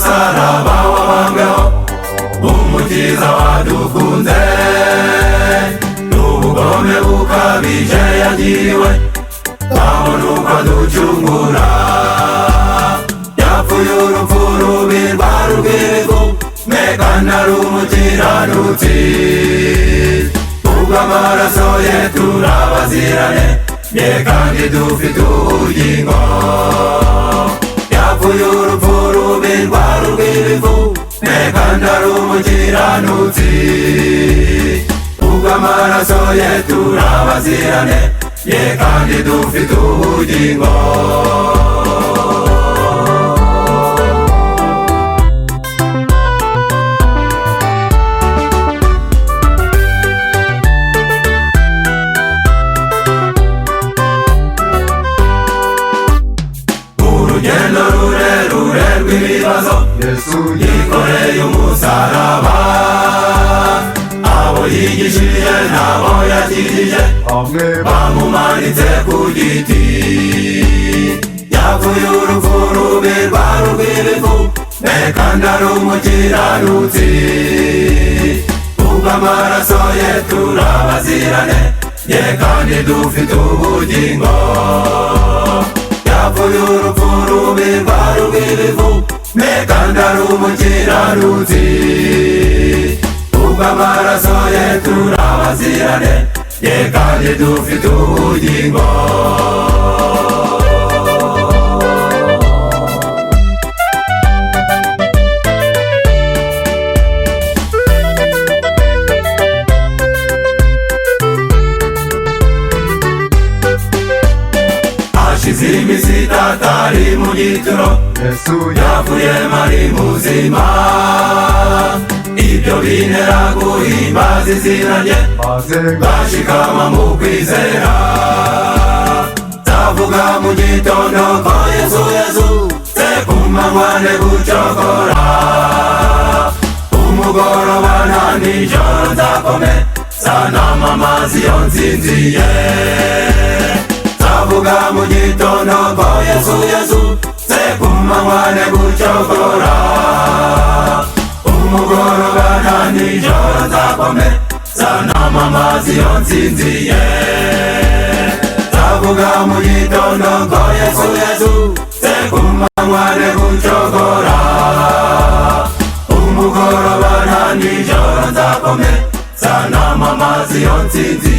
musaraba wabambweho umukiza wadukunze n'ubugome bukabije yagiriwe babona uko aducungura yapfuye urupfu rubi rwari urw'ibivu kandi ari umukiranutsi kubw'amaraso ye turabazirane kandi dufite ubugingo yapfuye urupfu rubi rwari urw'ibivu kandi ari umukiranutsi kubw'amaraso ye turabazirane kandi dufite ubugingo urugendo rurerure rw'ibibazo Yesu yikoreye umusaraba abo yigishije n'abo yakijije bamumanitse ku giti yapfuye urupfu rubi rwari urw'ibivu kandi ari umukiranutsi kubw'amaraso ye turabazirane kandi dufite ubugingo yapfuye urupfu rubi rwari urw'ibivu kandi ari umukiranutsi kubw'amaraso ye turabazirane kandi dufite ubugingo hashize iminsi itatu ari mu gituro Yesu yapfuye ari muzima ibyo bintera guhimbaza izina rye bashikama mu kwizera ndavuga mu gitondo ko Yesu yazutse ku manywa gucogora umugoroba na nijoro nzakomeza namamaza iyo ntsinzi ye ndavuga mu gitondo ko Yesu yazutse ku manywa gucogora umugoroba na nijoro nzakomeza namamaza iyo ntsinzi ye ndavuga mu gitondo ko Yesu yazutse ku manywa gucogora umugoroba na nijoro nzakomeza namamaza iyo ntsinzi